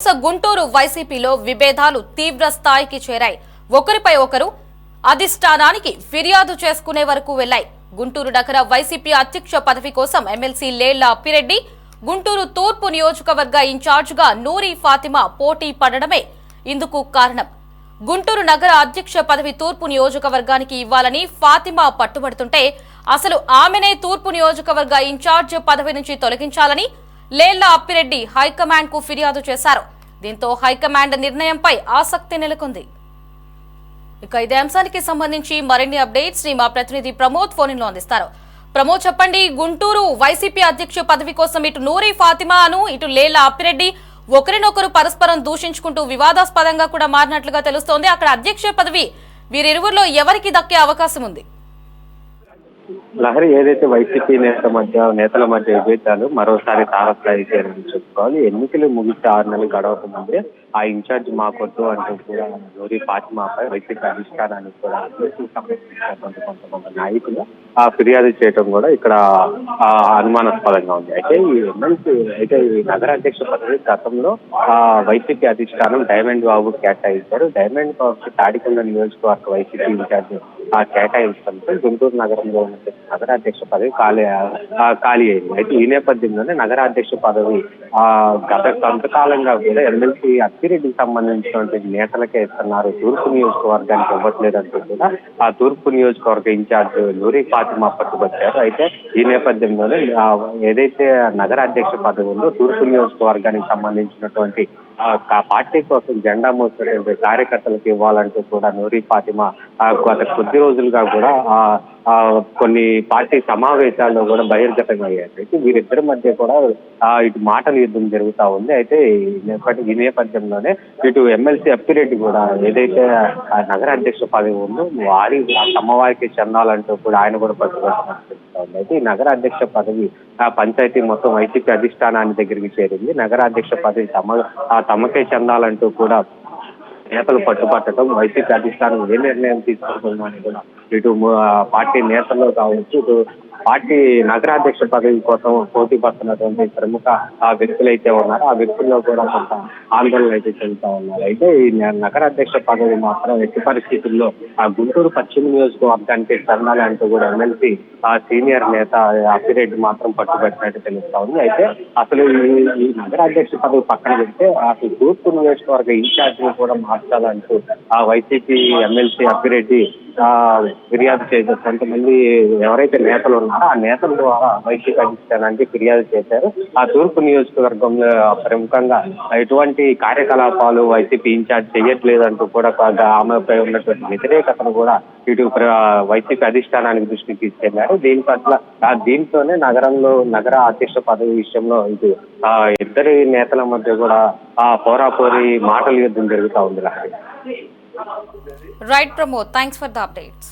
గుంటూరు వైసీపీలో విభేదాలు తీవ్ర స్థాయికి చేరాయి. ఒకరిపై ఒకరు అధిష్టానానికి ఫిర్యాదు చేసుకునే వరకు వెళ్లాయి. గుంటూరు నగర వైసీపీ అధ్యక్ష పదవి కోసం ఎమ్మెల్సీ లేళ్ల అప్పిరెడ్డి, గుంటూరు తూర్పు నియోజకవర్గ ఇన్ఛార్జిగా నూరి ఫాతిమా పోటీ పడడమే ఇందుకు కారణం. గుంటూరు నగర అధ్యక్ష పదవి తూర్పు నియోజకవర్గానికి ఇవ్వాలని ఫాతిమా పట్టుబడుతుంటే అసలు ఆమెనే తూర్పు నియోజకవర్గ ఇన్ఛార్జ్ పదవి నుంచి తొలగించాలని లేళ్ల అప్పిరెడ్డి హైకమాండ్ కు ఫిర్యాదు చేశారు. దీంతో హైకమాండ్ నిర్ణయంపై ఆసక్తి నెలకొంది. ఇక ఇదే అంశానికి సంబంధించి మరిన్ని అప్డేట్స్ ని మా ప్రతినిధి ప్రమోద్ ఫోన్ లో అందిస్తారు. ప్రమోద్, చెప్పండి, గుంటూరు వైసీపీ అధ్యక్ష పదవి కోసం ఇటు నూరి ఫాతిమాను ఇటు లేళ్ల అప్పిరెడ్డి ఒకరినొకరు పరస్పరం దూషించుకుంటూ వివాదాస్పదంగా కూడా మారినట్లుగా తెలుస్తోంది. అక్కడ అధ్యక్ష పదవి వీరిరువురిలో ఎవరికి దక్కే అవకాశం ఉంది? లహరి ఏదైతే వైసీపీ నేతల మధ్య విభేదాలు మరోసారి తారస్థాయి చేయాలని చెప్పుకోవాలి. ఎన్నికలు ముగిస్తే 6 నెలలు గడవకముందే ఆ ఇన్ఛార్జ్ మాకొద్దు అంటూ కూడా నూరి ఫాతిమాపై వైసీపీ అధిష్టానానికి కూడా సంబంధించినటువంటి కొంతమంది నాయకులు ఆ ఫిర్యాదు చేయడం కూడా ఇక్కడ అనుమానాస్పదంగా ఉంది. అయితే ఈ నగర అధ్యక్ష పదవి గతంలో వైసీపీ అధిష్టానం డైమండ్ బాబు కేటాయించారు. డైమండ్ బాబుకి తాడికొండ నియోజకవర్గ వైసీపీ ఇన్ఛార్జ్ కేటాయించడంతో గుంటూరు నగరంలో ఉన్న నగరాధ్యక్ష పదవి ఖాళీ అయింది. అయితే ఈ నేపథ్యంలోనే నగరాధ్యక్ష పదవి గత కొంతకాలంగా కూడా ఎమ్మెల్సీ అప్పిరెడ్డికి సంబంధించినటువంటి నేతలకే ఇస్తున్నారు, తూర్పు నియోజకవర్గానికి ఇవ్వట్లేదంటూ కూడా ఆ తూర్పు నియోజకవర్గ ఇన్ఛార్జ్ నూరి ఫాతిమా పట్టుబట్టారు. అయితే ఈ నేపథ్యంలోనే ఏదైతే నగరాధ్యక్ష పదవి ఉందో తూర్పు నియోజకవర్గానికి సంబంధించినటువంటి పార్టీ కోసం జెండా మోసినటువంటి కార్యకర్తలకు ఇవ్వాలంటూ కూడా నూరి ఫాతిమా గత కొద్ది రోజులుగా కూడా కొన్ని పార్టీ సమావేశాల్లో కూడా బహిర్గతంగా అయ్యారు. అయితే వీరిద్దరి మధ్య కూడా ఇటు మాటల యుద్ధం జరుగుతూ ఉంది. అయితే ఈ నేపథ్యంలోనే ఇటు ఎమ్మెల్సీ అప్పిరెడ్డి కూడా ఏదైతే నగర అధ్యక్ష పదవి ఉందో అమ్మవారికి చెందాలంటూ కూడా ఆయన కూడా పట్టుబడుతున్నట్టు తెలుస్తోంది. అయితే ఈ నగర అధ్యక్ష పదవి పంచాయతీ మొత్తం వైసీపీ అధిష్టానాన్ని దగ్గరికి చేరింది. నగర అధ్యక్ష పదవి తమకే చెందాలంటూ కూడా నేతలు పట్టుపట్టడం, వైసీపీ అధిష్టానం ఏ నిర్ణయం తీసుకుంటుందని కూడా ఇటు పార్టీ నేతల్లో కావచ్చు, ఇటు పార్టీ నగరాధ్యక్ష పదవి కోసం పోటీ పడుతున్నటువంటి ప్రముఖ వ్యక్తులు అయితే ఉన్నారు. ఆ వ్యక్తుల్లో కూడా కొంత ఆందోళన అయితే చెందుతా ఉన్నారు. అయితే ఈ నగరాధ్యక్ష పదవి మాత్రం ఎట్టి పరిస్థితుల్లో ఆ గుంటూరు పశ్చిమ నియోజకవర్గానికి చెందాలి అంటూ కూడా ఎమ్మెల్సీ సీనియర్ నేత అప్పిరెడ్డి మాత్రం పట్టుబట్టినట్టు తెలుస్తా ఉంది. అయితే అసలు ఈ నగరాధ్యక్ష పదవి పక్కన పెడితే అసలు తూర్పు నియోజకవర్గ ఇన్ఛార్జ్ ని కూడా మార్చాలంటూ ఆ వైసీపీ ఎమ్మెల్సీ అప్పిరెడ్డి ఫిర్యాదు చేశారు. కొంతమంది ఎవరైతే నేతలు ఉన్నారో ఆ నేతల ద్వారా వైసీపీ అధిష్టానానికి ఫిర్యాదు చేశారు. ఆ తూర్పు నియోజకవర్గంలో ప్రముఖంగా ఎటువంటి కార్యకలాపాలు వైసీపీ ఇన్ఛార్జ్ చేయట్లేదంటూ కూడా ఆమెపై ఉన్నటువంటి వ్యతిరేకతను కూడా ఇటు వైసీపీ అధిష్టానానికి దృష్టికి తీసుకెళ్లారు. దీంతోనే నగర అధ్యక్ష పదవి విషయంలో ఇటు ఇద్దరి నేతల మధ్య కూడా పోరాపోరి మాటల యుద్ధం జరుగుతూ ఉంది. Right, Pramod. Thanks for the updates.